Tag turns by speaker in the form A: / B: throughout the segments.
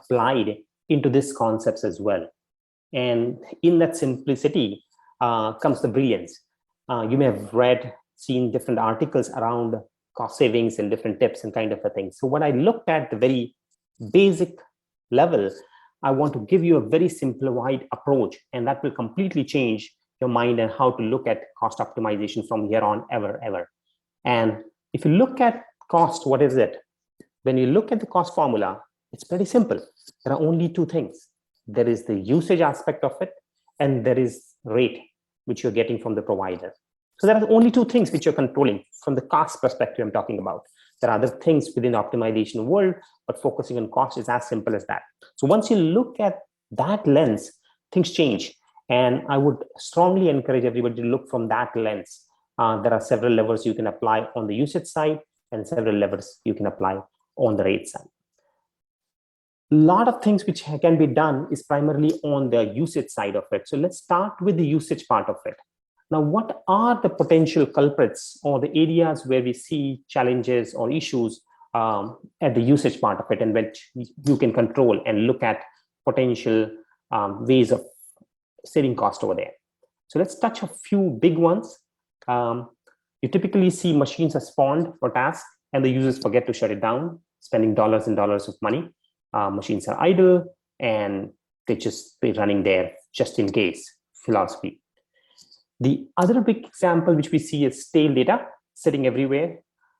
A: applied into these concepts as well. And in that simplicity comes the brilliance. You may have seen different articles around cost savings and different tips and kind of a thing. So when I looked at the very basic level, I want to give you a very simplified approach, and that will completely change your mind and how to look at cost optimization from here on ever. And if you look at cost, what is it? When you look at the cost formula, it's pretty simple. There are only two things. There is the usage aspect of it, and there is rate, which you're getting from the provider. So there are only two things which you're controlling from the cost perspective I'm talking about. There are other things within the optimization world, but focusing on cost is as simple as that. So once you look at that lens, things change. And I would strongly encourage everybody to look from that lens. There are several levers you can apply on the usage side and several levers you can apply on the rate side. A lot of things which can be done is primarily on the usage side of it. So let's start with the usage part of it. Now, what are the potential culprits or the areas where we see challenges or issues at the usage part of it, and which you can control and look at potential ways of saving cost over there? So let's touch a few big ones. You typically see machines are spawned for tasks and the users forget to shut it down, spending dollars and dollars of money. Machines are idle and they just be running there just in case philosophy. The other big example which we see is stale data sitting everywhere.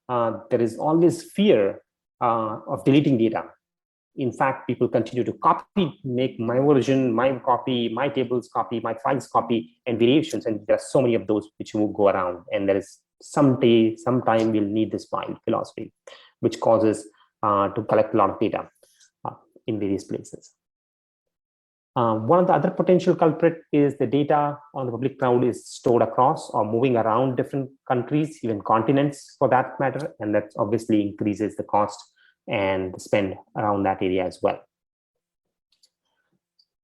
A: There is always fear of deleting data. In fact, people continue to copy, make my version, my copy, my tables copy, my files copy, and variations. And there are so many of those which will go around. And there is sometime we'll need this file philosophy, which causes to collect a lot of data in various places. One of the other potential culprit is the data on the public cloud is stored across or moving around different countries, even continents for that matter, and that obviously increases the cost and the spend around that area as well.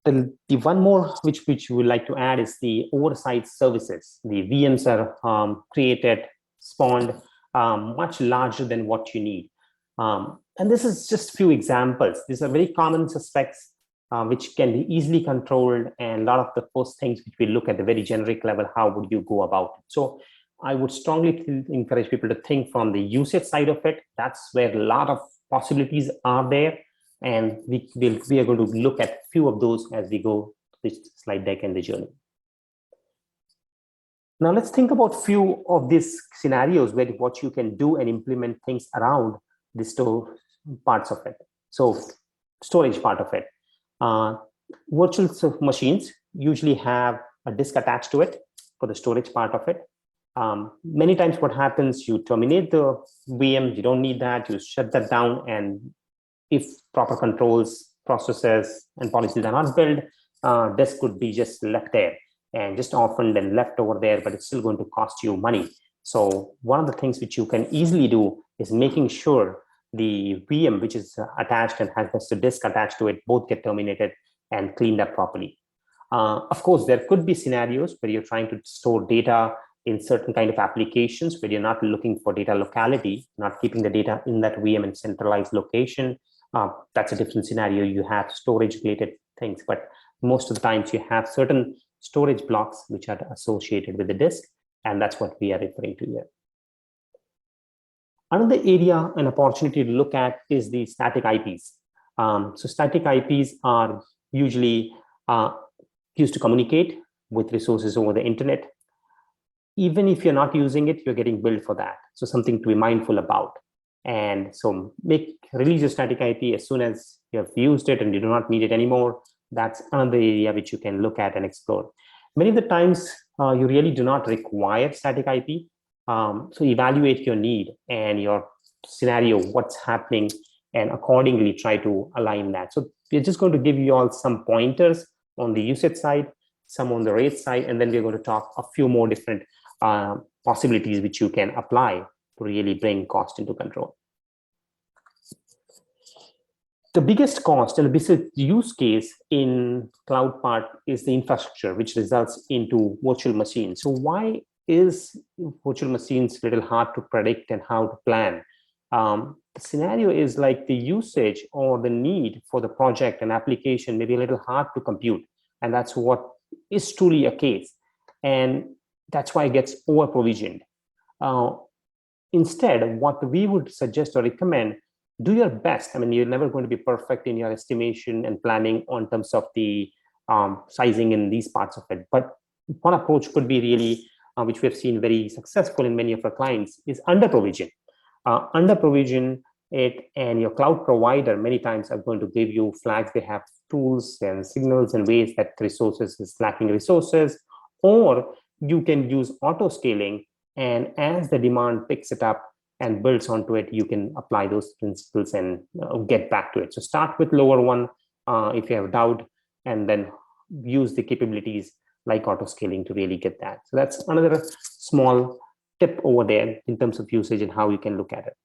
A: The one more which we would like to add is the oversized services. The VMs are created, spawned much larger than what you need. And this is just a few examples. These are very common suspects which can be easily controlled, and a lot of the first things which we look at the very generic level, how would you go about it? So I would strongly encourage people to think from the usage side of it. That's where a lot of possibilities are there, and we are going to look at a few of those as we go this slide deck and the journey. Now let's think about a few of these scenarios where what you can do and implement things around the store parts of it. So storage part of it. Virtual machines usually have a disk attached to it for the storage part of it. Many times what happens, you terminate the VM, you don't need that, you shut that down, and if proper controls, processes, and policies are not built, disk could be just left there and just orphaned and left over there, but it's still going to cost you money. So one of the things which you can easily do is making sure the VM which is attached and has the disk attached to it both get terminated and cleaned up properly. Of course, there could be scenarios where you're trying to store data in certain kind of applications where you're not looking for data locality, not keeping the data in that VM in centralized location. That's a different scenario. You have storage related things, but most of the times you have certain storage blocks which are associated with the disk, and that's what we are referring to here. Another area and opportunity to look at is the static IPs. So static IPs are usually used to communicate with resources over the internet. Even if you're not using it, you're getting billed for that. So something to be mindful about. And so release your static IP as soon as you have used it and you do not need it anymore. That's another area which you can look at and explore. Many of the times you really do not require static IP. So evaluate your need and your scenario, what's happening, and accordingly try to align that. So we're just going to give you all some pointers on the usage side, some on the rate side, and then we're going to talk a few more different possibilities which you can apply to really bring cost into control. The biggest cost and the biggest use case in cloud part is the infrastructure, which results into virtual machines. So why is virtual machines a little hard to predict and how to plan? The scenario is like the usage or the need for the project and application may be a little hard to compute. And that's what is truly a case. And that's why it gets over provisioned. Instead, what we would suggest or recommend, do your best. I mean, you're never going to be perfect in your estimation and planning on terms of the sizing in these parts of it. But one approach could be really, which we have seen very successful in many of our clients, is under provision. Under provision it, and your cloud provider many times are going to give you flags. They have tools and signals and ways that resources is lacking resources, or you can use auto scaling. And as the demand picks it up and builds onto it, you can apply those principles and get back to it. So start with lower one if you have doubt, and then use the capabilities like auto scaling to really get that. So that's another small tip over there in terms of usage and how you can look at it.